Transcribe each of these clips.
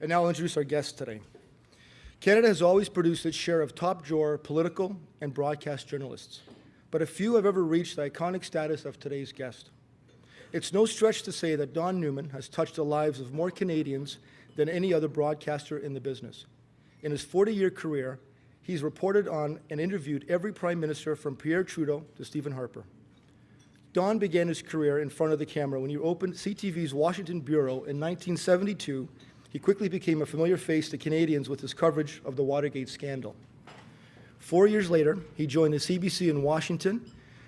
And now I'll introduce our guest today. Canada has always produced its share of top-drawer political and broadcast journalists, but a few have ever reached the iconic status of today's guest. It's no stretch to say that Don Newman has touched the lives of more Canadians than any other broadcaster in the business. In his 40-year career, he's reported on and interviewed every prime minister from Pierre Trudeau to Stephen Harper. Don began his career in front of the camera when he opened CTV's Washington bureau in 1972. He quickly became a familiar face to Canadians with his coverage of the Watergate scandal. 4 years later, he joined the CBC in Washington,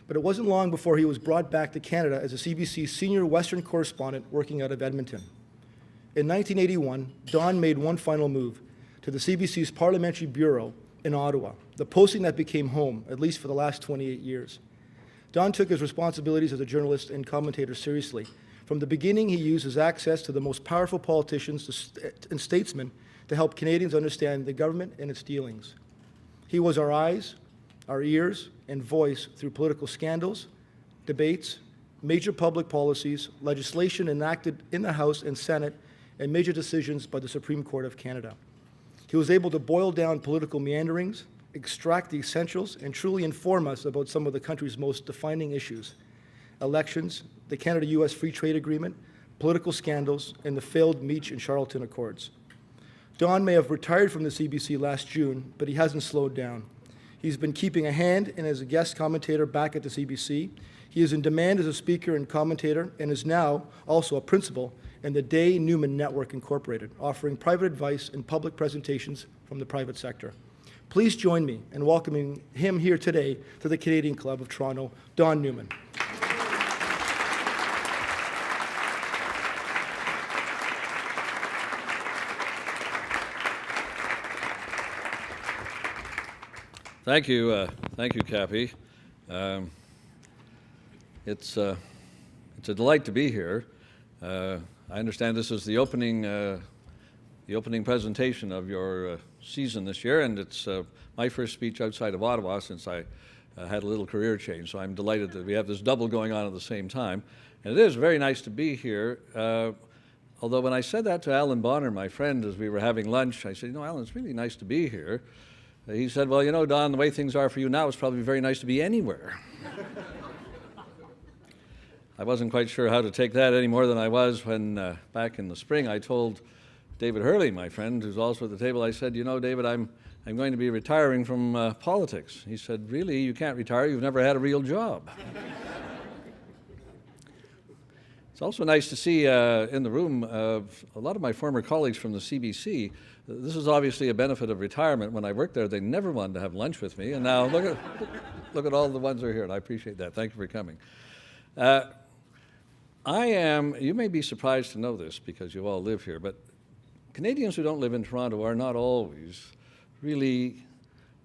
but it wasn't long before he was brought back to Canada as a CBC senior Western correspondent working out of Edmonton. In 1981, Don made one final move to the CBC's Parliamentary Bureau in Ottawa, the posting that became home, at least for the last 28 years. Don took his responsibilities as a journalist and commentator seriously. From the beginning, he used his access to the most powerful politicians and statesmen to help Canadians understand the government and its dealings. He was our eyes, our ears, and voice through political scandals, debates, major public policies, legislation enacted in the House and Senate, and major decisions by the Supreme Court of Canada. He was able to boil down political meanderings, extract the essentials, and truly inform us about some of the country's most defining issues: elections, the Canada-US Free Trade Agreement, political scandals, and the failed Meach and Charlottetown Accords. Don may have retired from the CBC last June, but he hasn't slowed down. He's been keeping a hand and as a guest commentator back at the CBC. He is in demand as a speaker and commentator and is now also a principal in the Day Newman Network Incorporated, offering private advice and public presentations from the private sector. Please join me in welcoming him here today to the Canadian Club of Toronto, Don Newman. Thank you, Cappy. It's a delight to be here. I understand this is the opening presentation of your season this year, and it's my first speech outside of Ottawa since I had a little career change. So I'm delighted that we have this double going on at the same time, and it is very nice to be here. Although when I said that to Alan Bonner, my friend, as we were having lunch, I said, "You know, Alan, it's really nice to be here." He said, "Well, you know, Don, the way things are for you now, it's probably very nice to be anywhere." I wasn't quite sure how to take that any more than I was when, back in the spring, I told David Hurley, my friend, who's also at the table, I said, "You know, David, I'm going to be retiring from politics." He said, "Really? You can't retire? You've never had a real job." It's also nice to see in the room a lot of my former colleagues from the CBC. This is obviously a benefit of retirement. When I worked there, they never wanted to have lunch with me, and now look at all the ones who are here, and I appreciate that. Thank you for coming. You may be surprised to know this because you all live here, but Canadians who don't live in Toronto are not always really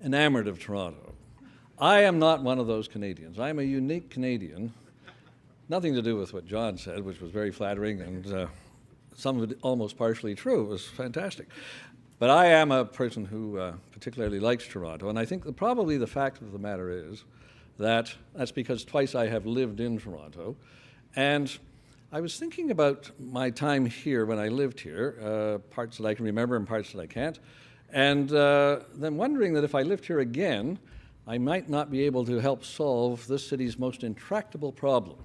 enamored of Toronto. I am not one of those Canadians. I am a unique Canadian. Nothing to do with what John said, which was very flattering, and some of it almost partially true. It was fantastic. But I am a person who particularly likes Toronto, and I think probably the fact of the matter is that that's because twice I have lived in Toronto. And I was thinking about my time here when I lived here, parts that I can remember and parts that I can't, and then wondering that if I lived here again, I might not be able to help solve this city's most intractable problem.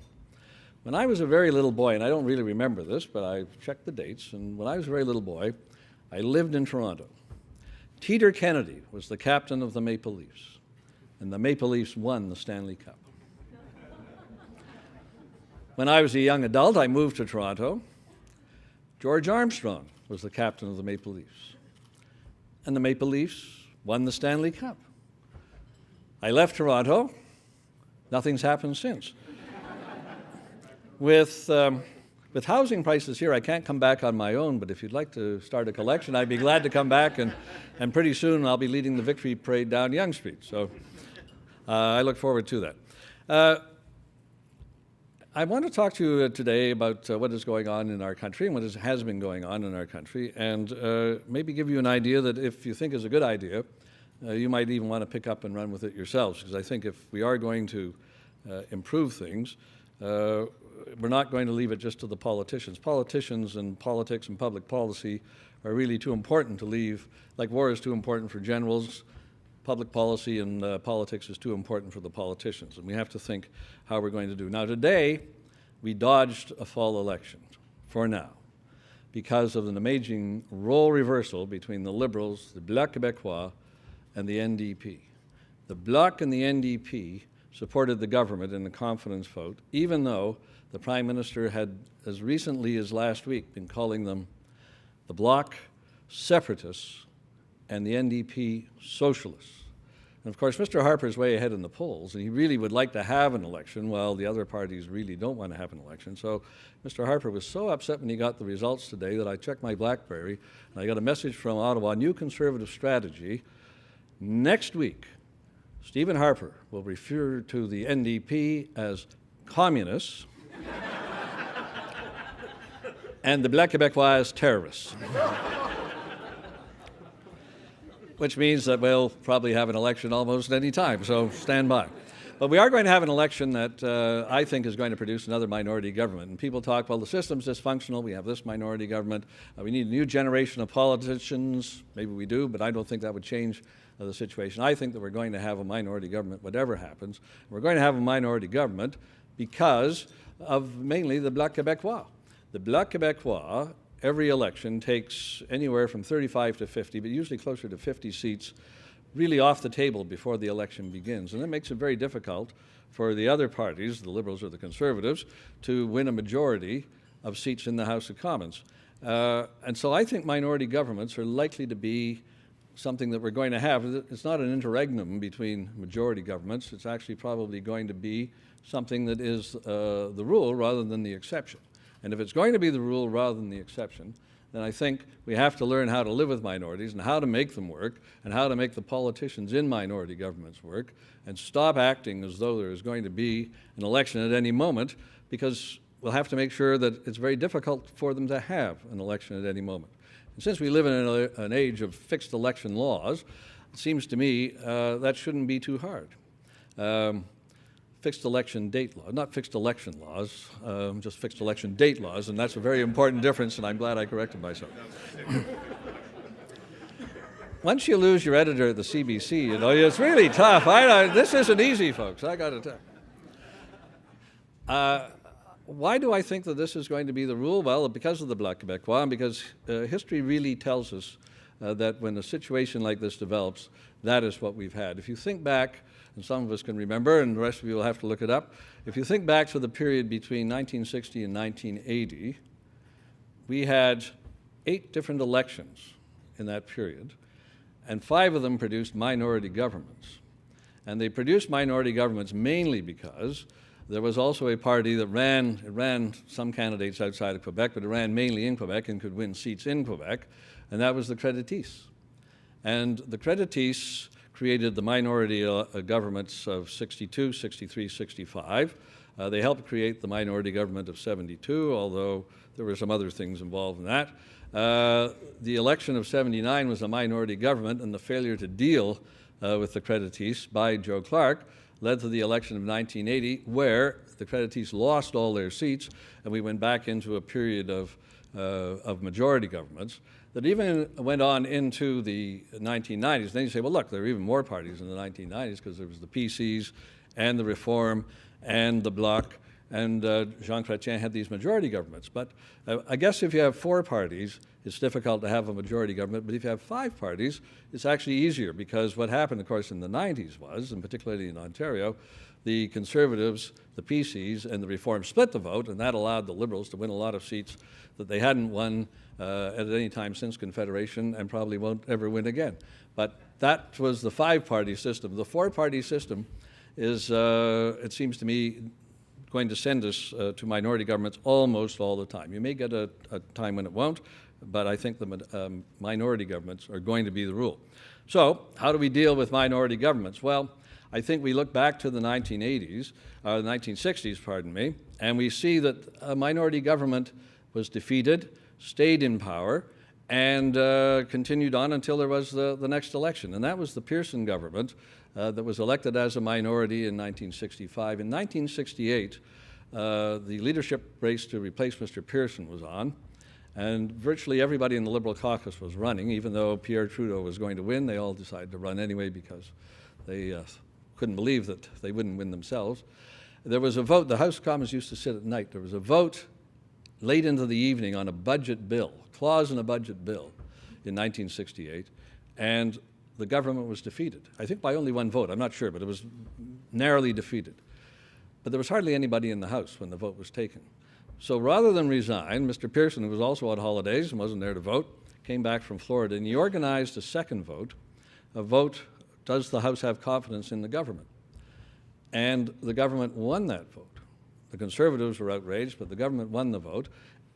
When I was a very little boy, and I don't really remember this, but I checked the dates, and when I was a very little boy, I lived in Toronto. Teeter Kennedy was the captain of the Maple Leafs, and the Maple Leafs won the Stanley Cup. When I was a young adult, I moved to Toronto. George Armstrong was the captain of the Maple Leafs, and the Maple Leafs won the Stanley Cup. I left Toronto. Nothing's happened since. With housing prices here, I can't come back on my own, but if you'd like to start a collection, I'd be glad to come back, and pretty soon I'll be leading the victory parade down Yonge Street. So I look forward to that. I want to talk to you today about what is going on in our country and what has been going on in our country, and maybe give you an idea that if you think is a good idea, you might even want to pick up and run with it yourselves, because I think if we are going to improve things, we're not going to leave it just to the politicians. Politicians and politics and public policy are really too important to leave, like war is too important for generals, public policy and politics is too important for the politicians, and we have to think how we're going to do. Now today, we dodged a fall election, for now, because of an amazing role reversal between the Liberals, the Bloc Québécois, and the NDP. The Bloc and the NDP supported the government in the confidence vote, even though the Prime Minister had, as recently as last week, been calling them the Bloc separatists and the NDP socialists. And of course, Mr. Harper's way ahead in the polls, and he really would like to have an election while the other parties really don't want to have an election. So Mr. Harper was so upset when he got the results today that I checked my BlackBerry, and I got a message from Ottawa, new Conservative strategy. Next week, Stephen Harper will refer to the NDP as communists and the Bloc Québécois as terrorists. Which means that we'll probably have an election almost any time, so stand by. But we are going to have an election that I think is going to produce another minority government. And people talk, well, the system's dysfunctional, we have this minority government, we need a new generation of politicians. Maybe we do, but I don't think that would change the situation. I think that we're going to have a minority government, whatever happens. We're going to have a minority government because of mainly the Bloc Québécois. The Bloc Québécois, every election takes anywhere from 35 to 50, but usually closer to 50 seats really off the table before the election begins. And that makes it very difficult for the other parties, the Liberals or the Conservatives, to win a majority of seats in the House of Commons. And so I think minority governments are likely to be something that we're going to have. It's not an interregnum between majority governments. It's actually probably going to be something that is the rule rather than the exception. And if it's going to be the rule rather than the exception, then I think we have to learn how to live with minorities and how to make them work and how to make the politicians in minority governments work and stop acting as though there is going to be an election at any moment, because we'll have to make sure that it's very difficult for them to have an election at any moment. And since we live in an age of fixed election laws, it seems to me that shouldn't be too hard. Fixed election date law, not fixed election laws, just fixed election date laws, and that's a very important difference, and I'm glad I corrected myself. Once you lose your editor at the CBC, you know, it's really tough. This isn't easy, folks, I got to tell you. Why do I think that this is going to be the rule? Well, because of the Bloc Québécois, and because history really tells us that when a situation like this develops, that is what we've had. If you think back, and some of us can remember, and the rest of you will have to look it up. If you think back to the period between 1960 and 1980, we had 8 different elections in that period, and 5 of them produced minority governments. And they produced minority governments mainly because there was also a party that ran some candidates outside of Quebec, but it ran mainly in Quebec and could win seats in Quebec, and that was the Créditistes. And the Créditistes created the minority governments of 62, 63, 65. They helped create the minority government of 72, although there were some other things involved in that. The election of 79 was a minority government, and the failure to deal with the Créditistes by Joe Clark led to the election of 1980, where the Créditistes lost all their seats, and we went back into a period of majority governments that even went on into the 1990s. Then you say, well, look, there were even more parties in the 1990s because there was the PCs and the Reform and the Bloc, and Jean Chrétien had these majority governments. But I guess if you have 4 parties, it's difficult to have a majority government, but if you have 5 parties, it's actually easier, because what happened, of course, in the 90s was, and particularly in Ontario, the Conservatives, the PCs, and the Reform split the vote, and that allowed the Liberals to win a lot of seats that they hadn't won at any time since Confederation and probably won't ever win again. But that was the 5-party system. The 4-party system is, it seems to me, going to send us to minority governments almost all the time. You may get a time when it won't, but I think the minority governments are going to be the rule. So how do we deal with minority governments? Well, I think we look back to the 1960s, pardon me, and we see that a minority government was defeated, stayed in power, and continued on until there was the next election. And that was the Pearson government that was elected as a minority in 1965. In 1968, the leadership race to replace Mr. Pearson was on, And virtually everybody in the Liberal caucus was running. Even though Pierre Trudeau was going to win, they all decided to run anyway because they couldn't believe that they wouldn't win themselves. There was a vote. The House of Commons used to sit at night. There was a vote late into the evening on a budget bill, clause in a budget bill in 1968, and the government was defeated. I think by only one vote. I'm not sure, but it was narrowly defeated. But there was hardly anybody in the House when the vote was taken. So rather than resign, Mr. Pearson, who was also on holidays and wasn't there to vote, came back from Florida, and he organized a second vote, does the House have confidence in the government? And the government won that vote. The Conservatives were outraged, but the government won the vote,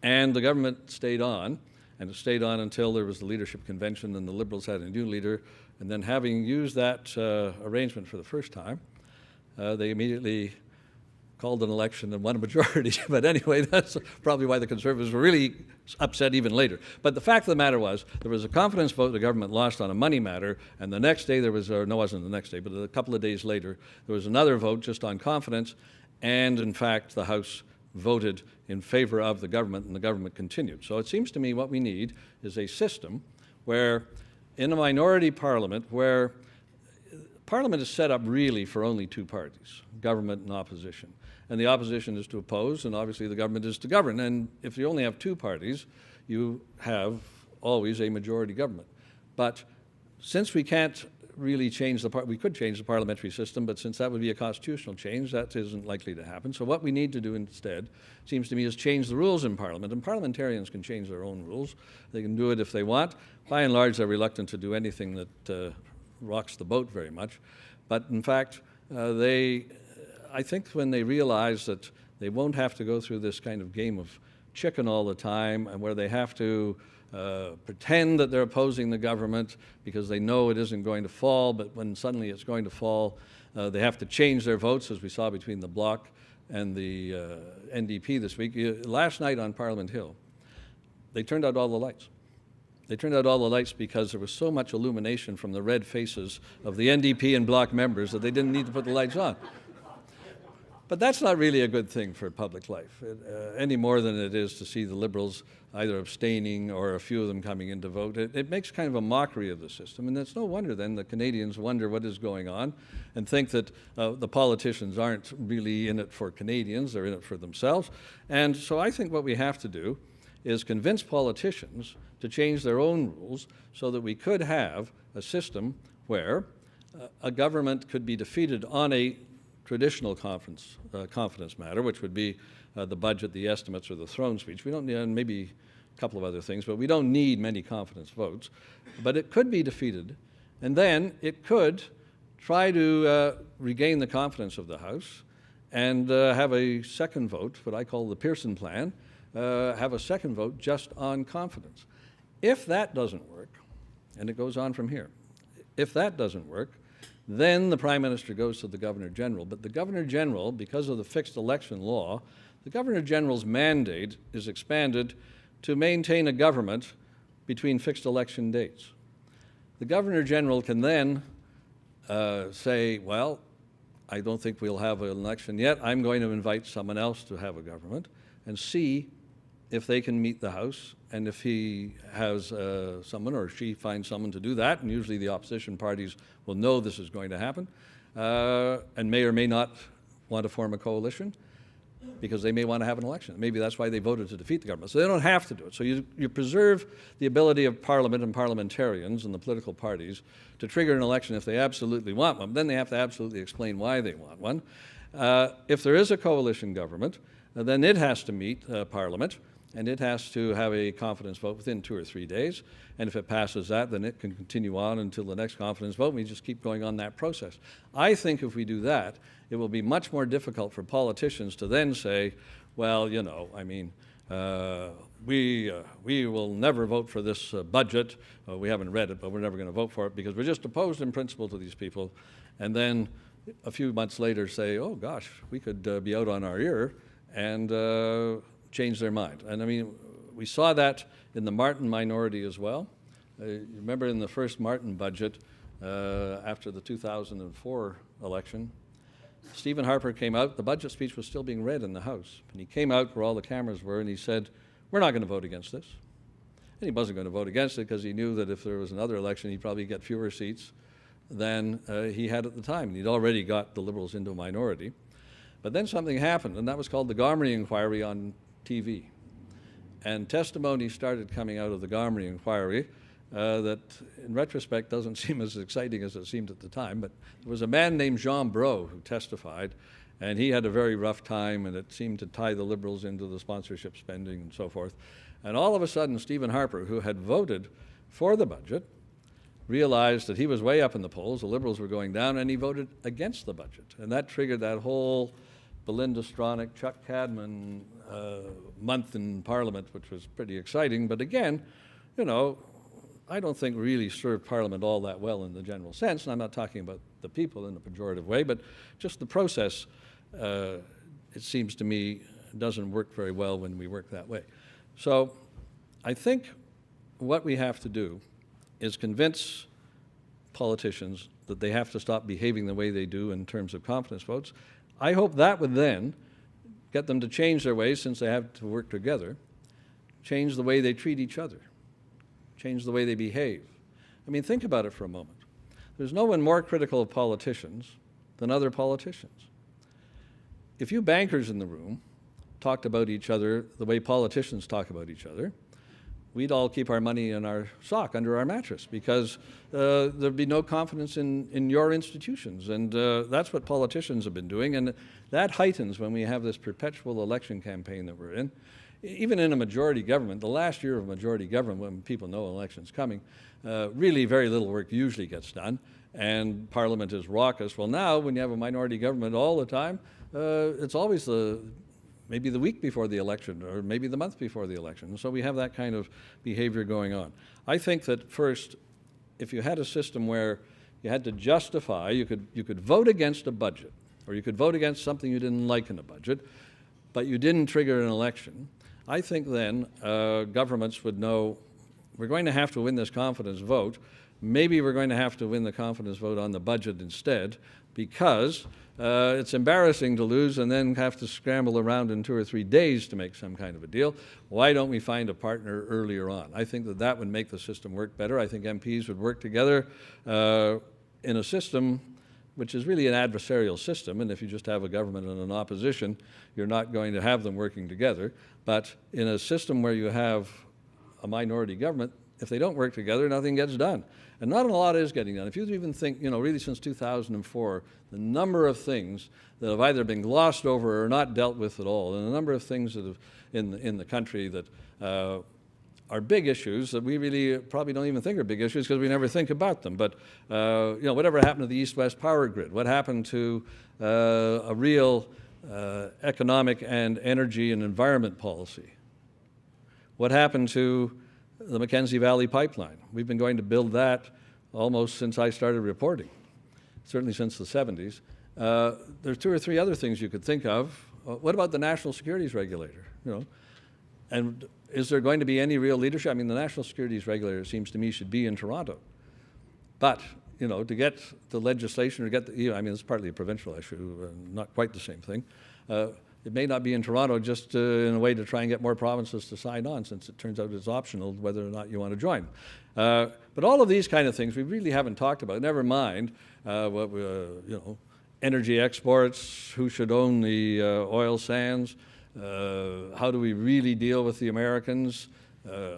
and the government stayed on, and it stayed on until there was the leadership convention and the Liberals had a new leader, and then having used that arrangement for the first time, they immediately called an election and won a majority. But anyway, that's probably why the Conservatives were really upset even later. But the fact of the matter was, there was a confidence vote the government lost on a money matter, and the next day there was, or no, it wasn't the next day, but a couple of days later, there was another vote just on confidence, and in fact, the House voted in favor of the government, and the government continued. So it seems to me what we need is a system where, in a minority parliament, where Parliament is set up really for only two parties, government and opposition. And the opposition is to oppose, and obviously the government is to govern. And if you only have two parties, you have always a majority government. But since we can't really change we could change the parliamentary system, but since that would be a constitutional change, that isn't likely to happen. So what we need to do instead, seems to me, is change the rules in Parliament. And parliamentarians can change their own rules. They can do it if they want. By and large, they're reluctant to do anything that rocks the boat very much. But in fact, I think when they realize that they won't have to go through this kind of game of chicken all the time, and where they have to pretend that they're opposing the government because they know it isn't going to fall, but when suddenly it's going to fall, they have to change their votes, as we saw between the Bloc and the NDP this week. Last night on Parliament Hill, they turned out all the lights. They turned out all the lights because there was so much illumination from the red faces of the NDP and Bloc members that they didn't need to put the lights on. But that's not really a good thing for public life, any more than it is to see the Liberals either abstaining or a few of them coming in to vote. It makes kind of a mockery of the system, and it's no wonder then the Canadians wonder what is going on and think that the politicians aren't really in it for Canadians, they're in it for themselves. And so I think what we have to do is convince politicians to change their own rules so that we could have a system where a government could be defeated on a traditional confidence matter, which would be the budget, the estimates, or the throne speech. We don't need, and maybe a couple of other things, but we don't need many confidence votes. But it could be defeated, and then it could try to regain the confidence of the House and have a second vote, what I call the Pearson plan, have a second vote just on confidence. If that doesn't work, and it goes on from here, if that doesn't work, then the Prime Minister goes to the Governor General. But the Governor General, because of the fixed election law, the Governor General's mandate is expanded to maintain a government between fixed election dates. The Governor General can then say, well, I don't think we'll have an election yet. I'm going to invite someone else to have a government and see if they can meet the House, and if he has someone or she finds someone to do that, and usually the opposition parties will know this is going to happen, and may or may not want to form a coalition, because they may want to have an election. Maybe that's why they voted to defeat the government. So they don't have to do it. So you preserve the ability of Parliament and parliamentarians and the political parties to trigger an election if they absolutely want one. Then they have to absolutely explain why they want one. If there is a coalition government, then it has to meet Parliament, and it has to have a confidence vote within 2 or 3 days. And if it passes that, then it can continue on until the next confidence vote. We just keep going on that process. I think if we do that, it will be much more difficult for politicians to then say, well, you know, I mean, we will never vote for this budget. We haven't read it, but we're never going to vote for it because we're just opposed in principle to these people. And then a few months later say, oh, gosh, we could be out on our ear and change their mind. And I mean, we saw that in the Martin minority as well. You remember in the first Martin budget after the 2004 election, Stephen Harper came out, the budget speech was still being read in the House, and he came out where all the cameras were and he said, we're not going to vote against this. And he wasn't going to vote against it because he knew that if there was another election, he'd probably get fewer seats than he had at the time. And he'd already got the Liberals into a minority. But then something happened, and that was called the Gomery Inquiry on TV. And testimony started coming out of the Gomery Inquiry that, in retrospect, doesn't seem as exciting as it seemed at the time. But there was a man named Jean Brault who testified, and he had a very rough time, and it seemed to tie the Liberals into the sponsorship spending and so forth. And all of a sudden, Stephen Harper, who had voted for the budget, realized that he was way up in the polls, the Liberals were going down, and he voted against the budget. And that triggered that whole Belinda Stronach, Chuck Cadman month in Parliament, which was pretty exciting. But again, you know, I don't think really served Parliament all that well in the general sense. And I'm not talking about the people in a pejorative way, but just the process, it seems to me, doesn't work very well when we work that way. So I think what we have to do is convince politicians that they have to stop behaving the way they do in terms of confidence votes. I hope that would then get them to change their ways, since they have to work together, change the way they treat each other, change the way they behave. I mean, think about it for a moment. There's no one more critical of politicians than other politicians. If you bankers in the room talked about each other the way politicians talk about each other, we'd all keep our money in our sock under our mattress, because there'd be no confidence in your institutions. And that's what politicians have been doing. And that heightens when we have this perpetual election campaign that we're in. Even in a majority government, the last year of a majority government, when people know an election's coming, really very little work usually gets done, and Parliament is raucous. Well, now, when you have a minority government all the time, it's always maybe the week before the election, or maybe the month before the election. And so we have that kind of behavior going on. I think that first, if you had a system where you had to justify, you could vote against a budget, or you could vote against something you didn't like in a budget, but you didn't trigger an election, I think then governments would know, we're going to have to win this confidence vote. Maybe we're going to have to win the confidence vote on the budget instead, because it's embarrassing to lose and then have to scramble around in 2 or 3 days to make some kind of a deal. Why don't we find a partner earlier on? I think that that would make the system work better. I think MPs would work together in a system which is really an adversarial system, and if you just have a government and an opposition, you're not going to have them working together. But in a system where you have a minority government, if they don't work together, nothing gets done. And not a lot is getting done. If you even think, you know, really since 2004, the number of things that have either been glossed over or not dealt with at all, and the number of things that have in the country that are big issues that we really probably don't even think are big issues because we never think about them. But you know, whatever happened to the East-West power grid? What happened to a real economic and energy and environment policy? What happened to the Mackenzie Valley Pipeline? We've been going to build that almost since I started reporting, certainly since the 70s. There's 2 or 3 other things you could think of. What about the National Securities Regulator? You know, and is there going to be any real leadership? I mean, the National Securities Regulator, it seems to me, should be in Toronto. But, you know, to get the legislation or get the, you know, I mean, it's partly a provincial issue, not quite the same thing. It may not be in Toronto just in a way to try and get more provinces to sign on, since it turns out it's optional whether or not you want to join. But all of these kind of things we really haven't talked about. Never mind what you know, energy exports, who should own the oil sands, how do we really deal with the Americans,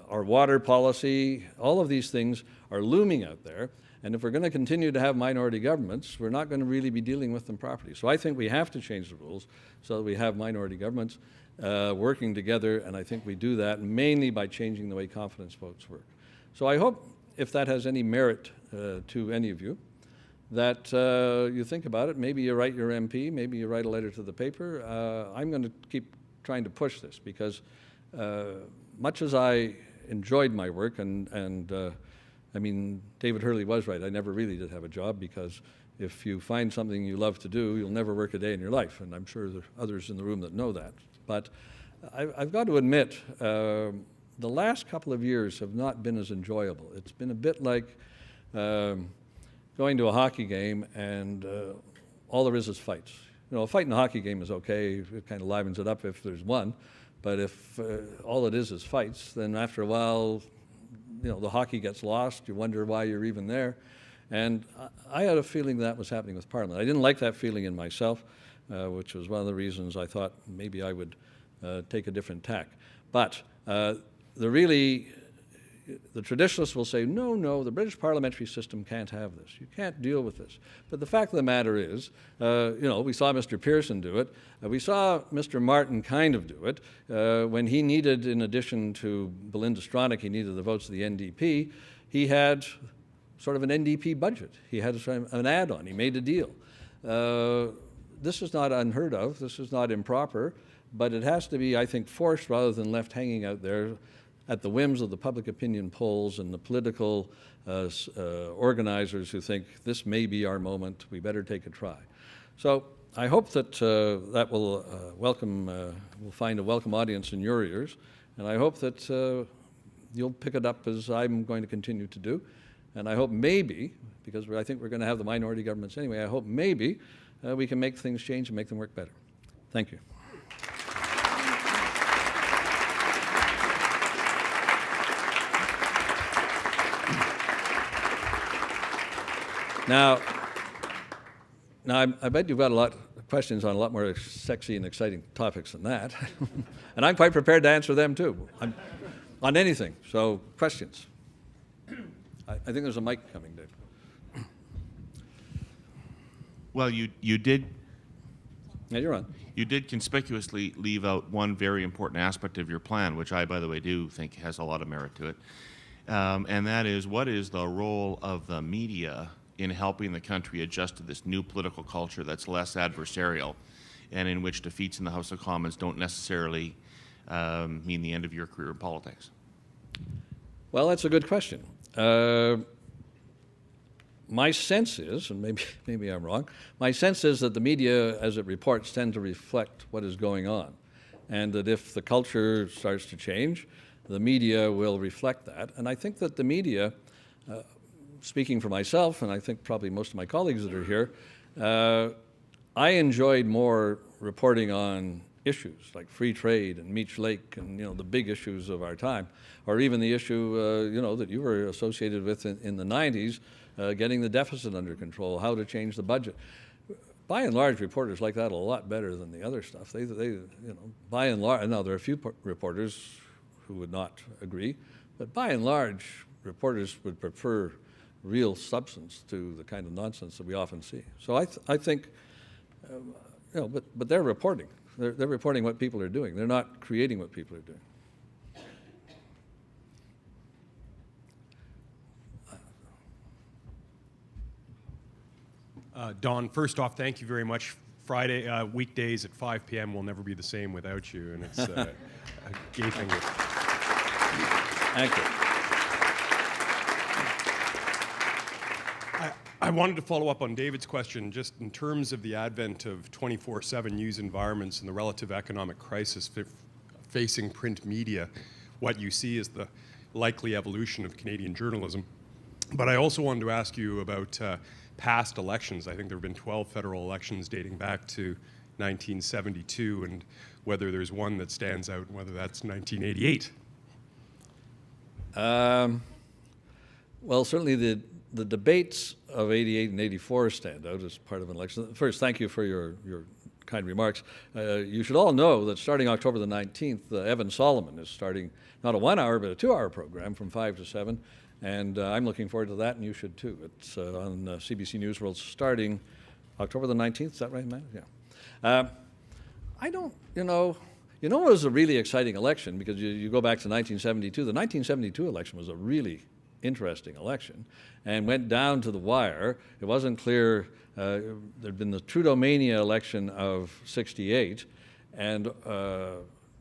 our water policy. All of these things are looming out there. And if we're going to continue to have minority governments, we're not going to really be dealing with them properly. So I think we have to change the rules so that we have minority governments working together, and I think we do that mainly by changing the way confidence votes work. So I hope, if that has any merit to any of you, that you think about it. Maybe you write your MP, maybe you write a letter to the paper. I'm going to keep trying to push this, because much as I enjoyed my work, and I mean, David Hurley was right. I never really did have a job, because if you find something you love to do, you'll never work a day in your life. And I'm sure there are others in the room that know that. But I've got to admit, the last couple of years have not been as enjoyable. It's been a bit like going to a hockey game and all there is fights. You know, a fight in a hockey game is okay. It kind of livens it up if there's one. But if all it is fights, then after a while, the hockey gets lost. You wonder why you're even there. And I had a feeling that was happening with Parliament. I didn't like that feeling in myself, which was one of the reasons I thought maybe I would take a different tack. But the traditionalists will say, no, the British parliamentary system can't have this. You can't deal with this. But the fact of the matter is, we saw Mr. Pearson do it. We saw Mr. Martin kind of do it. When he needed, in addition to Belinda Stronach, he needed the votes of the NDP, he had sort of an NDP budget. He had an add-on. He made a deal. This is not unheard of. This is not improper. But it has to be, I think, forced rather than left hanging out there at the whims of the public opinion polls and the political organizers who think this may be our moment, we better take a try. So I hope that that will will find a welcome audience in your ears, and I hope that you'll pick it up as I'm going to continue to do. And I hope maybe, because I think we're going to have the minority governments anyway, I hope maybe we can make things change and make them work better. Thank you. Now, I bet you've got a lot of questions on a lot more sexy and exciting topics than that. And I'm quite prepared to answer them too, on anything. So, questions? I think there's a mic coming, Dave. Well, you did. Yeah, you're on. You did conspicuously leave out one very important aspect of your plan, which I, by the way, do think has a lot of merit to it. And that is, what is the role of the media in helping the country adjust to this new political culture that's less adversarial and in which defeats in the House of Commons don't necessarily mean the end of your career in politics? Well, that's a good question. My sense is, and maybe I'm wrong, my sense is that the media, as it reports, tend to reflect what is going on. And that if the culture starts to change, the media will reflect that. And I think that the media, speaking for myself, and I think probably most of my colleagues that are here, I enjoyed more reporting on issues like free trade and Meech Lake and the big issues of our time, or even the issue that you were associated with in the 90s, getting the deficit under control, how to change the budget. By and large, reporters like that a lot better than the other stuff. They by and large, now there are a few reporters who would not agree, but by and large, reporters would prefer real substance to the kind of nonsense that we often see. So I think, but they're reporting. They're reporting what people are doing. They're not creating what people are doing. Don, first off, thank you very much. Friday, weekdays at 5 p.m. will never be the same without you, and it's a gaping. Thank you. I wanted to follow up on David's question, just in terms of the advent of 24/7 news environments and the relative economic crisis facing print media, what you see is the likely evolution of Canadian journalism. But I also wanted to ask you about past elections. I think there have been 12 federal elections dating back to 1972, and whether there's one that stands out and whether that's 1988. Well, certainly the debates of 88 and 84 stand out as part of an election. First, thank you for your kind remarks. You should all know that starting October the 19th, Evan Solomon is starting not a 1 hour, but a 2 hour program from 5 to 7. And I'm looking forward to that, and you should too. It's on CBC News World starting October the 19th. Is that right, Matt? Yeah. I don't, it was a really exciting election because you go back to 1972. The 1972 election was a really interesting election and went down to the wire. It wasn't clear. There'd been the Trudeau-mania election of 68, and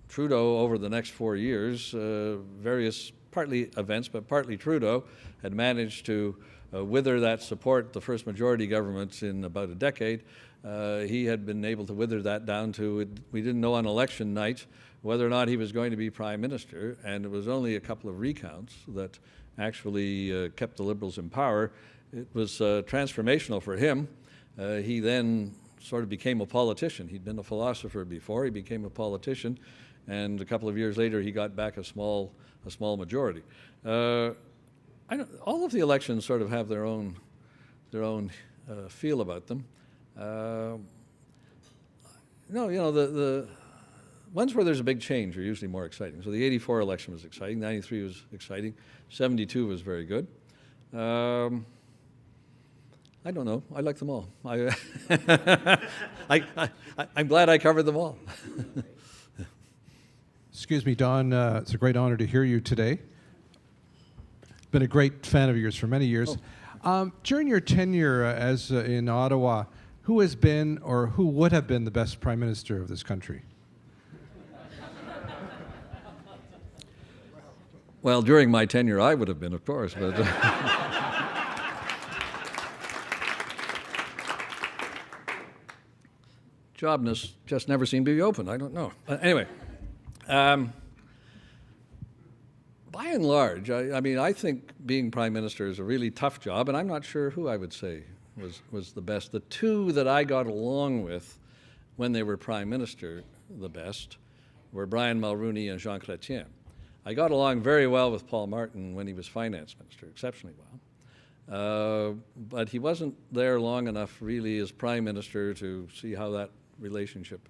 Trudeau, over the next 4 years, various partly events, but partly Trudeau, had managed to wither that support, the first majority government in about a decade. He had been able to wither that down to, we didn't know on election night whether or not he was going to be prime minister, and it was only a couple of recounts that actually kept the Liberals in power. It was transformational for him. He then sort of became a politician. He'd been a philosopher before. He became a politician, and a couple of years later he got back a small majority. all of the elections sort of have their own feel about them. No, the ones where there's a big change are usually more exciting. So the 84 election was exciting, 93 was exciting, 72 was very good. I don't know. I like them all. I'm glad I covered them all. Excuse me, Don. It's a great honor to hear you today. Been a great fan of yours for many years. During your tenure as in Ottawa, who has been or who would have been the best prime minister of this country? Well, during my tenure, I would have been, of course, but Jobness just never seemed to be open. I don't know. Anyway, by and large, I think being prime minister is a really tough job, and I'm not sure who I would say was the best. The two that I got along with when they were prime minister the best were Brian Mulroney and Jean Chrétien. I got along very well with Paul Martin when he was finance minister, exceptionally well. But he wasn't there long enough really as prime minister to see how that relationship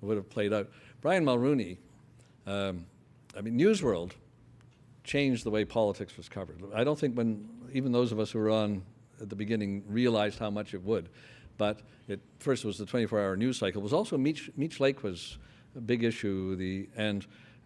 would have played out. Brian Mulroney, Newsworld changed the way politics was covered. I don't think even those of us who were on at the beginning realized how much it would. But first was the 24-hour news cycle. It was also Meech Lake was a big issue.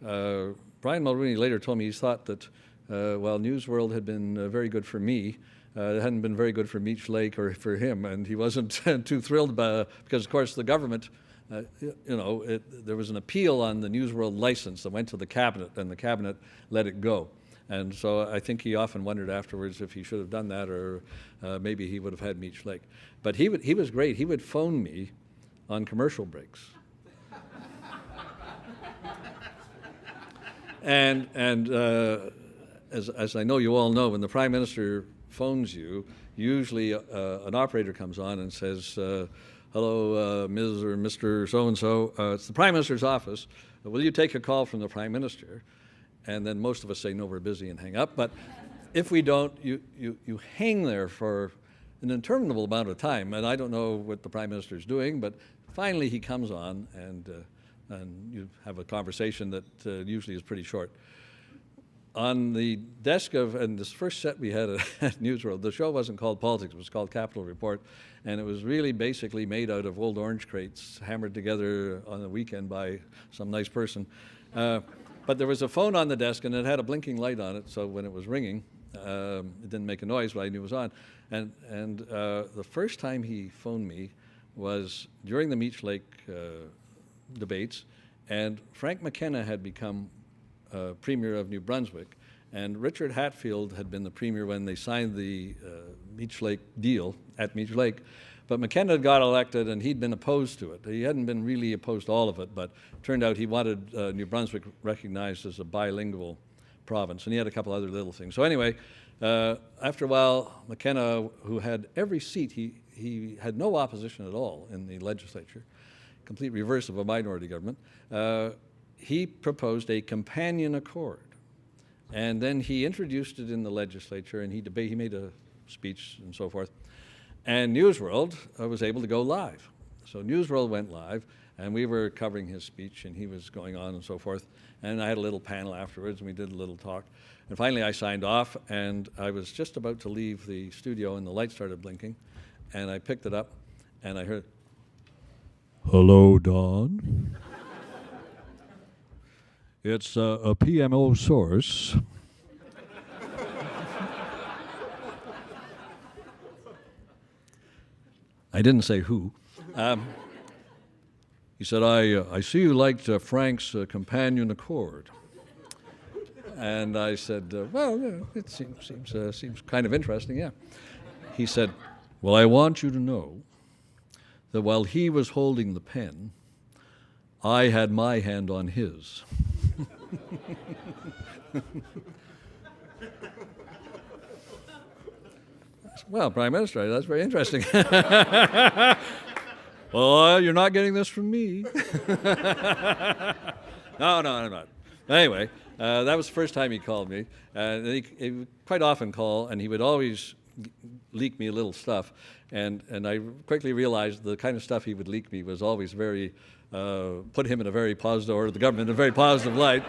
Brian Mulroney later told me he thought that while Newsworld had been very good for me, it hadn't been very good for Meech Lake or for him, and he wasn't too thrilled because, of course, the government, there was an appeal on the Newsworld license that went to the cabinet, and the cabinet let it go. And so I think he often wondered afterwards if he should have done that, or maybe he would have had Meech Lake. But he was great. He would phone me on commercial breaks. And as I know you all know, when the Prime Minister phones you, usually an operator comes on and says, hello, Ms. or Mr. So-and-so, it's the Prime Minister's office. Will you take a call from the Prime Minister? And then most of us say, no, we're busy, and hang up. But if we don't, you hang there for an interminable amount of time. And I don't know what the Prime Minister is doing, but finally he comes on, and you have a conversation that usually is pretty short. On the desk and this first set we had at Newsworld, the show wasn't called Politics, it was called Capital Report, and it was really basically made out of old orange crates hammered together on a weekend by some nice person. But there was a phone on the desk, and it had a blinking light on it, so when it was ringing, it didn't make a noise, but I knew it was on. And the first time he phoned me was during the Meech Lake debates, and Frank McKenna had become Premier of New Brunswick, and Richard Hatfield had been the Premier when they signed the Meech Lake deal at Meech Lake. But McKenna got elected, and he'd been opposed to it. He hadn't been really opposed to all of it, but it turned out he wanted New Brunswick recognized as a bilingual province, and he had a couple other little things. So anyway, after a while, McKenna, who had every seat, he had no opposition at all in the legislature, complete reverse of a minority government, he proposed a companion accord. And then he introduced it in the legislature, and he made a speech and so forth. And Newsworld was able to go live. So Newsworld went live, and we were covering his speech, and he was going on and so forth. And I had a little panel afterwards, and we did a little talk. And finally I signed off, and I was just about to leave the studio, and the light started blinking. And I picked it up, and I heard, "Hello, Don. It's a PMO source." I didn't say who. He said, I see you liked Frank's companion accord. And I said, well, yeah, it seems kind of interesting, yeah. He said, well, I want you to know that while he was holding the pen, I had my hand on his. Well, Prime Minister, that's very interesting. Well, you're not getting this from me. No, I'm not. Anyway, that was the first time he called me. And he would quite often call, and he would always leak me a little stuff. And I quickly realized the kind of stuff he would leak me was always very, put him in a very positive, or the government in a very positive light.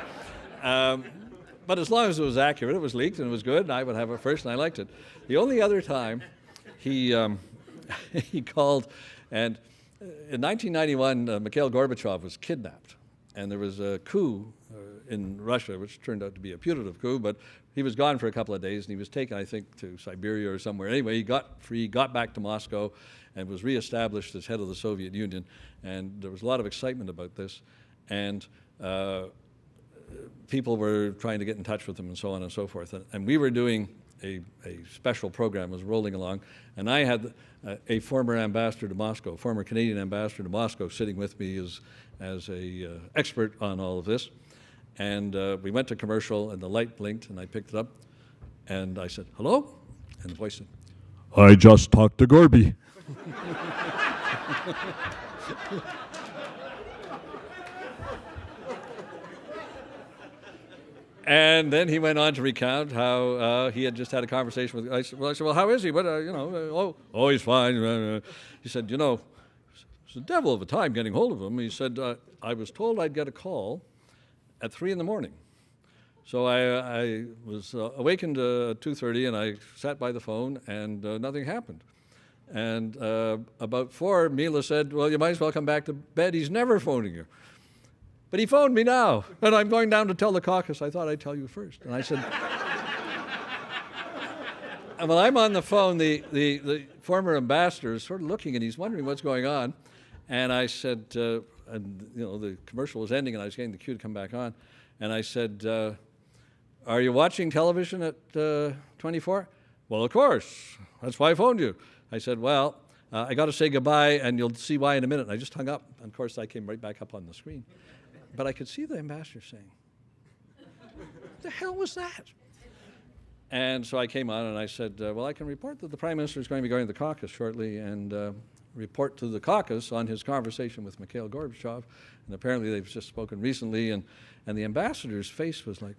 But as long as it was accurate, it was leaked and it was good, and I would have it first, and I liked it. The only other time he called, and in 1991, Mikhail Gorbachev was kidnapped, and there was a coup in Russia, which turned out to be a putative coup, but he was gone for a couple of days, and he was taken, I think, to Siberia or somewhere. Anyway, he got free, got back to Moscow, and was reestablished as head of the Soviet Union, and there was a lot of excitement about this, and people were trying to get in touch with him and so on and so forth. And we were doing a special program, was rolling along, and I had a former ambassador to Moscow, former Canadian ambassador to Moscow, sitting with me as a expert on all of this. And we went to commercial, and the light blinked, and I picked it up, and I said, "Hello?" And the voice said, "I just talked to Gorby." And then he went on to recount how he had just had a conversation with. I said, "Well, how is he? What, he's fine." He said, it's a devil of a time getting hold of him. He said, "I was told I'd get a call at 3 in the morning. So I was awakened at 2:30, and I sat by the phone, and nothing happened. And about 4, Mila said, 'Well, you might as well come back to bed. He's never phoning you.' But he phoned me now, and I'm going down to tell the caucus. I thought I'd tell you first." And I said, and while I'm on the phone, the former ambassador is sort of looking, and he's wondering what's going on. And I said, the commercial was ending, and I was getting the cue to come back on. And I said, "Are you watching television at 24? "Well, of course. That's why I phoned you." I said, "Well, I got to say goodbye, and you'll see why in a minute." And I just hung up. And of course, I came right back up on the screen. But I could see the ambassador saying, "What the hell was that?" And so I came on and I said, "Well, I can report that the Prime Minister is going to be going to the caucus shortly, and report to the caucus on his conversation with Mikhail Gorbachev. And apparently they've just spoken recently." And the ambassador's face was like,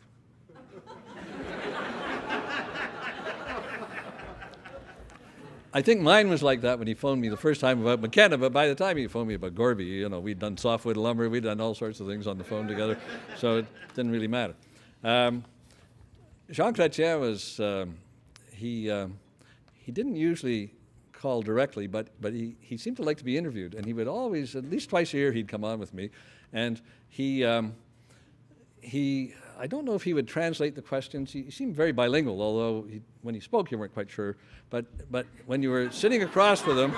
I think mine was like that when he phoned me the first time about McKenna, but by the time he phoned me about Gorby, we'd done softwood lumber, we'd done all sorts of things on the phone together, so it didn't really matter. Jean Chrétien was, he didn't usually call directly, but he seemed to like to be interviewed, and he would always, at least twice a year, he'd come on with me, and he I don't know if he would translate the questions. He seemed very bilingual, although when he spoke, you weren't quite sure. But when you were sitting across with him,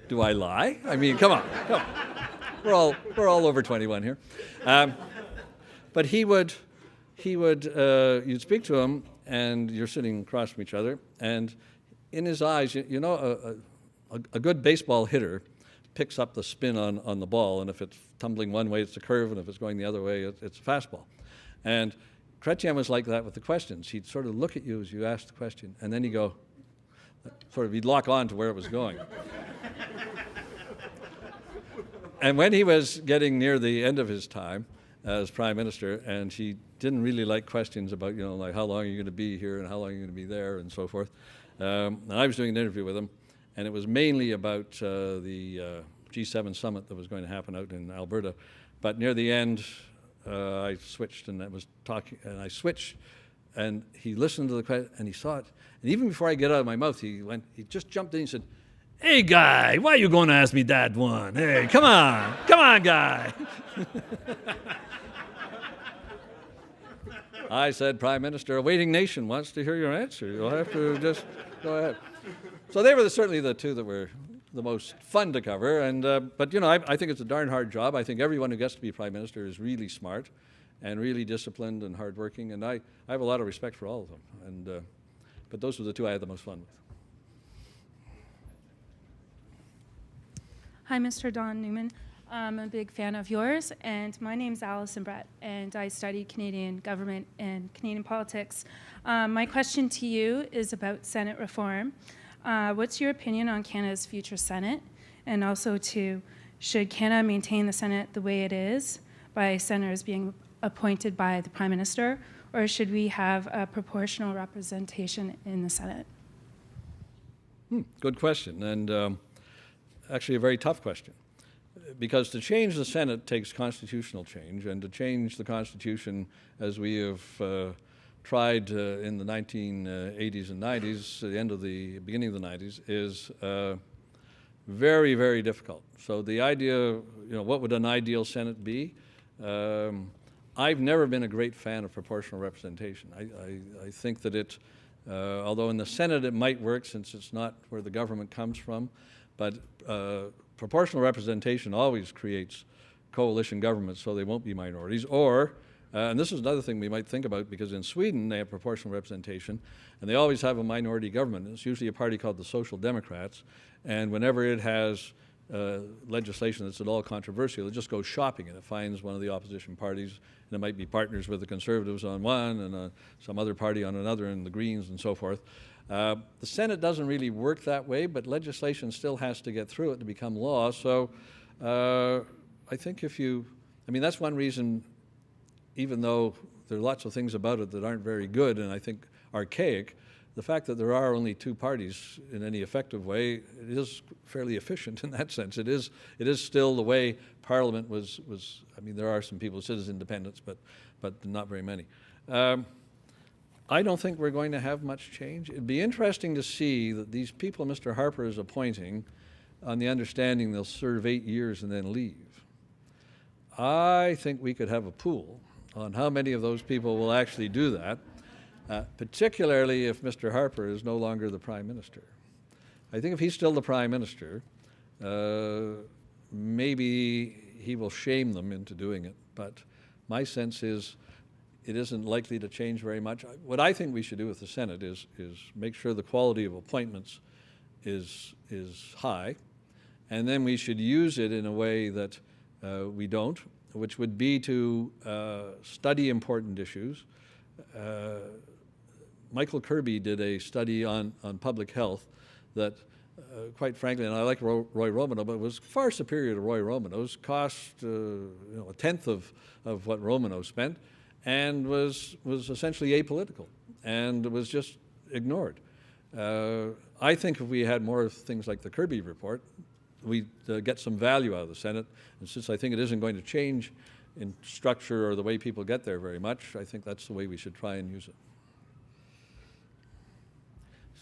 do I lie? I mean, come on. We're all over 21 here. But you'd speak to him, and you're sitting across from each other, and in his eyes, a good baseball hitter picks up the spin on the ball, and if it's tumbling one way, it's a curve, and if it's going the other way, it's a fastball. And Chrétien was like that with the questions. He'd sort of look at you as you asked the question, and then he'd go, he'd lock on to where it was going. And when he was getting near the end of his time as Prime Minister, and he didn't really like questions about, like how long are you going to be here and how long are you going to be there and so forth. And I was doing an interview with him, and it was mainly about the G7 summit that was going to happen out in Alberta. But near the end, I switched, and I switched, and he listened to the question, and he saw it. And even before I get out of my mouth, he just jumped in and said, "Hey, guy, why are you going to ask me that one? Hey, come on, guy." I said, "Prime Minister, a waiting nation wants to hear your answer. You'll have to just go ahead." So they were certainly the two that were the most fun to cover. And but I think it's a darn hard job. I think everyone who gets to be Prime Minister is really smart and really disciplined and hardworking. And I have a lot of respect for all of them. And but those were the two I had the most fun with. Hi, Mr. Don Newman. I'm a big fan of yours, and my name's Alison Brett, and I study Canadian government and Canadian politics. My question to you is about Senate reform. What's your opinion on Canada's future Senate, and also to should Canada maintain the Senate the way it is, by senators being appointed by the Prime Minister, or should we have a proportional representation in the Senate? Good question, and actually a very tough question. Because to change the Senate takes constitutional change, and to change the Constitution, as we have tried in the 1980s and 90s, beginning of the 90s, is very, very difficult. So the idea, what would an ideal Senate be? I've never been a great fan of proportional representation. I think that although in the Senate it might work since it's not where the government comes from, but proportional representation always creates coalition governments, so they won't be minorities. Or, and this is another thing we might think about, because in Sweden they have proportional representation, and they always have a minority government. It's usually a party called the Social Democrats, and whenever it has legislation that's at all controversial, it just goes shopping and it finds one of the opposition parties, and it might be partners with the Conservatives on one and some other party on another, and the Greens and so forth. The Senate doesn't really work that way, but legislation still has to get through it to become law. So I think that's one reason, even though there are lots of things about it that aren't very good and I think archaic, the fact that there are only two parties in any effective way, it is fairly efficient in that sense. It is still the way Parliament was. There are some people who say it's independence, but not very many. I don't think we're going to have much change. It'd be interesting to see that these people Mr. Harper is appointing, on the understanding they'll serve 8 years and then leave. I think we could have a pool on how many of those people will actually do that, particularly if Mr. Harper is no longer the Prime Minister. I think if he's still the Prime Minister, maybe he will shame them into doing it, but my sense is it isn't likely to change very much. What I think we should do with the Senate is make sure the quality of appointments is high, and then we should use it in a way that we don't, which would be to study important issues. Michael Kirby did a study on public health that, quite frankly, and I like Roy Romano, but it was far superior to Roy Romano's, cost a tenth of what Romano spent, and was essentially apolitical, and was just ignored. I think if we had more things like the Kirby report, we'd get some value out of the Senate, and since I think it isn't going to change in structure or the way people get there very much, I think that's the way we should try and use it.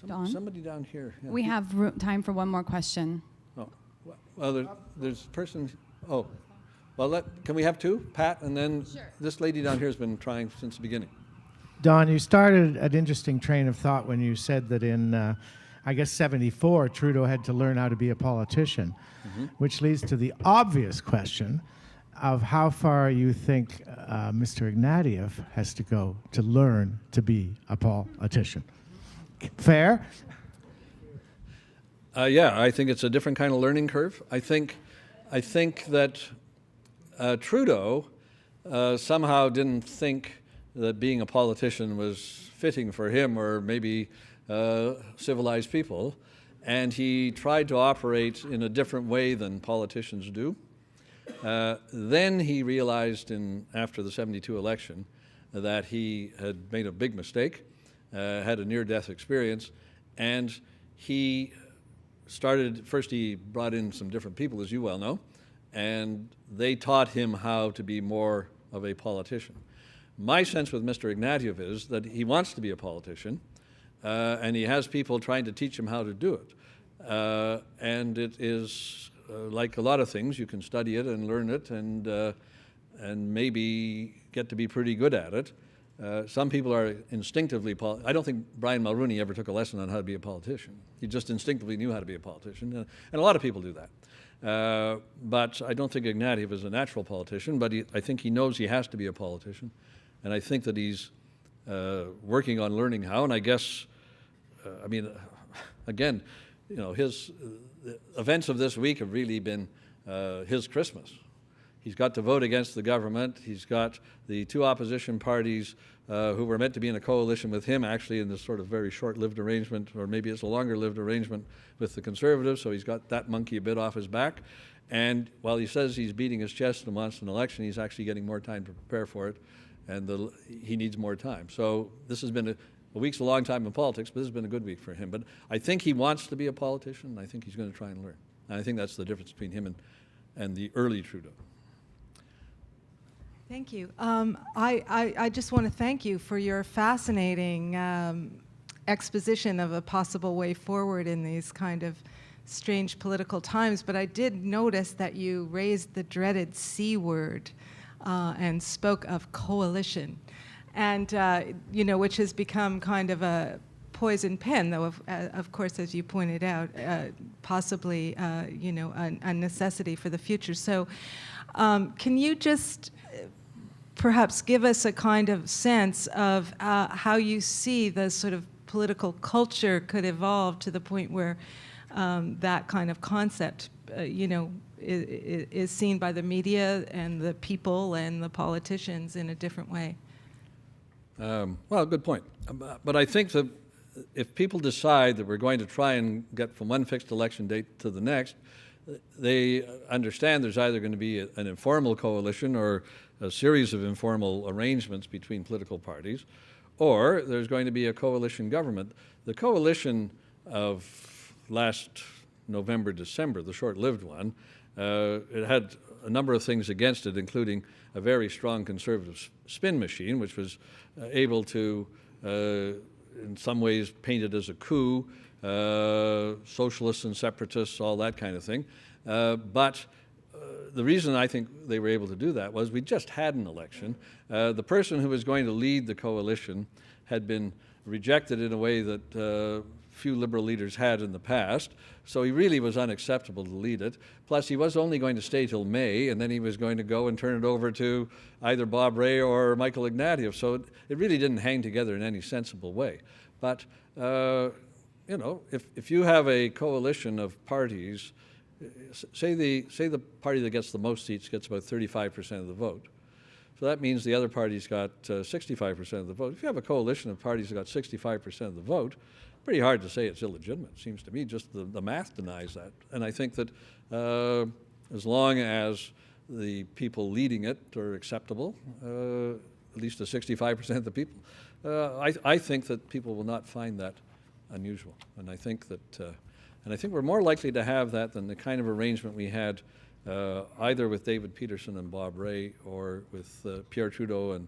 Don? Somebody down here. Yeah. We have time for one more question. Oh, well, there's a person. Oh, well, can we have two? Pat, and then this lady down here has been trying since the beginning. Don, you started an interesting train of thought when you said that in, I guess, 74, Trudeau had to learn how to be a politician, which leads to the obvious question of how far you think Mr. Ignatieff has to go to learn to be a politician. Fair? Yeah, I think it's a different kind of learning curve. I think that Trudeau somehow didn't think that being a politician was fitting for him or maybe civilized people, and he tried to operate in a different way than politicians do. Then he realized after the 72 election that he had made a big mistake, had a near-death experience, and he first he brought in some different people, as you well know, and they taught him how to be more of a politician. My sense with Mr. Ignatieff is that he wants to be a politician, and he has people trying to teach him how to do it. And it is like a lot of things, you can study it and learn it and maybe get to be pretty good at it. Some people are instinctively, I don't think Brian Mulroney ever took a lesson on how to be a politician. He just instinctively knew how to be a politician, and a lot of people do that. But I don't think Ignatieff is a natural politician, but I think he knows he has to be a politician, and I think that he's working on learning how, and I guess, again, his events of this week have really been his Christmas. He's got to vote against the government. He's got the two opposition parties who were meant to be in a coalition with him, actually in this sort of very short-lived arrangement, or maybe it's a longer-lived arrangement with the Conservatives, so he's got that monkey a bit off his back. And while he says he's beating his chest and wants an election, he's actually getting more time to prepare for it, and he needs more time. So this has been a week's a long time in politics, but this has been a good week for him. But I think he wants to be a politician, and I think he's going to try and learn. And I think that's the difference between him and the early Trudeau. Thank you. I just want to thank you for your fascinating exposition of a possible way forward in these kind of strange political times. But I did notice that you raised the dreaded C word and spoke of coalition, and which has become kind of a poison pen, though of course, as you pointed out, possibly a necessity for the future. So, can you just perhaps give us a kind of sense of how you see the sort of political culture could evolve to the point where that kind of concept, is seen by the media and the people and the politicians in a different way? Well, good point. But I think that if people decide that we're going to try and get from one fixed election date to the next, they understand there's either going to be an informal coalition or a series of informal arrangements between political parties, or there's going to be a coalition government. The coalition of last November, December, the short-lived one, it had a number of things against it, including a very strong conservative spin machine, which was able to, in some ways, paint it as a coup, socialists and separatists, all that kind of thing. But the reason I think they were able to do that was we just had an election. The person who was going to lead the coalition had been rejected in a way that few Liberal leaders had in the past, so he really was unacceptable to lead it. Plus, he was only going to stay till May, and then he was going to go and turn it over to either Bob Rae or Michael Ignatieff, so it really didn't hang together in any sensible way. But, if you have a coalition of parties, say the party that gets the most seats gets about 35% of the vote. So that means the other party's got 65% of the vote. If you have a coalition of parties that got 65% of the vote, pretty hard to say it's illegitimate. It seems to me just the math denies that. And I think that as long as the people leading it are acceptable, at least to 65% of the people, I think that people will not find that unusual. And I think that we're more likely to have that than the kind of arrangement we had either with David Peterson and Bob Rae or with Pierre Trudeau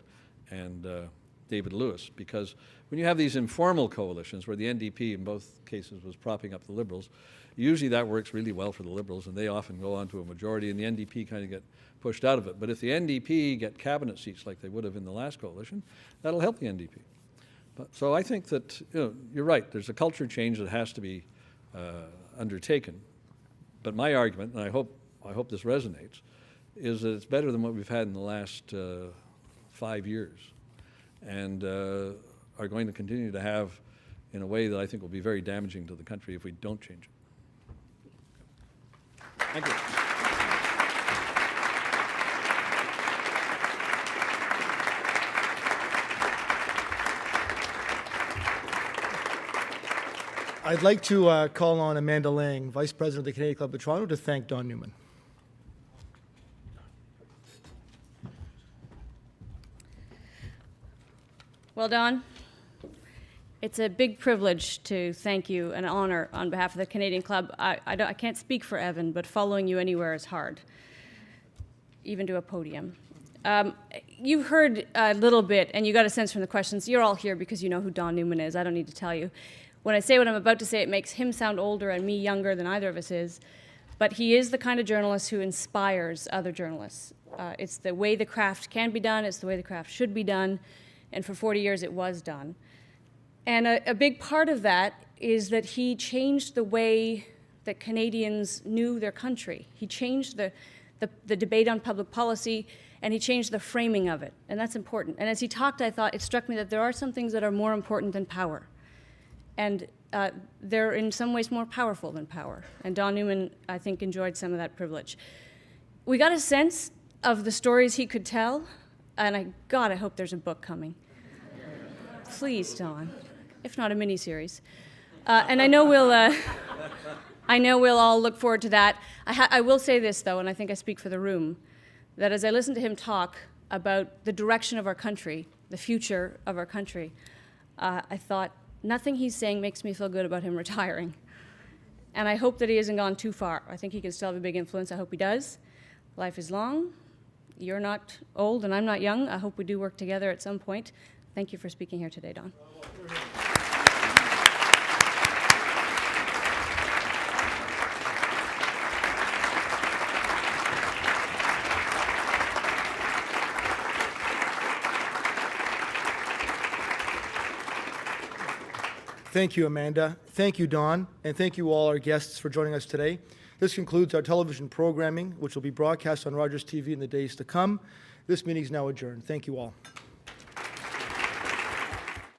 and David Lewis, because when you have these informal coalitions where the NDP in both cases was propping up the Liberals, usually that works really well for the Liberals and they often go on to a majority and the NDP kind of get pushed out of it. But if the NDP get cabinet seats like they would have in the last coalition, that'll help the NDP. So I think that you're right, there's a culture change that has to be undertaken. But my argument, and I hope this resonates, is that it's better than what we've had in the last 5 years, and are going to continue to have in a way that I think will be very damaging to the country if we don't change it. Thank you. I'd like to call on Amanda Lang, Vice President of the Canadian Club of Toronto, to thank Don Newman. Well, Don, it's a big privilege to thank you, an honor on behalf of the Canadian Club. I can't speak for Evan, but following you anywhere is hard, even to a podium. You've heard a little bit, and you got a sense from the questions. You're all here because you know who Don Newman is. I don't need to tell you. When I say what I'm about to say, it makes him sound older and me younger than either of us is. But he is the kind of journalist who inspires other journalists. It's the way the craft can be done. It's the way the craft should be done. And for 40 years, it was done. And a big part of that is that he changed the way that Canadians knew their country. He changed the debate on public policy, and he changed the framing of it. And that's important. And as he talked, I thought, it struck me that there are some things that are more important than power. And they're in some ways more powerful than power. And Don Newman, I think, enjoyed some of that privilege. We got a sense of the stories he could tell, and God, I hope there's a book coming. Please, Don, if not a miniseries. And I know we'll all look forward to that. I will say this, though, and I think I speak for the room, that as I listened to him talk about the direction of our country, the future of our country, I thought, nothing he's saying makes me feel good about him retiring. And I hope that he hasn't gone too far. I think he can still have a big influence. I hope he does. Life is long. You're not old, and I'm not young. I hope we do work together at some point. Thank you for speaking here today, Don. Thank you, Amanda. Thank you, Don. And thank you all our guests for joining us today. This concludes our television programming, which will be broadcast on Rogers TV in the days to come. This meeting is now adjourned. Thank you all.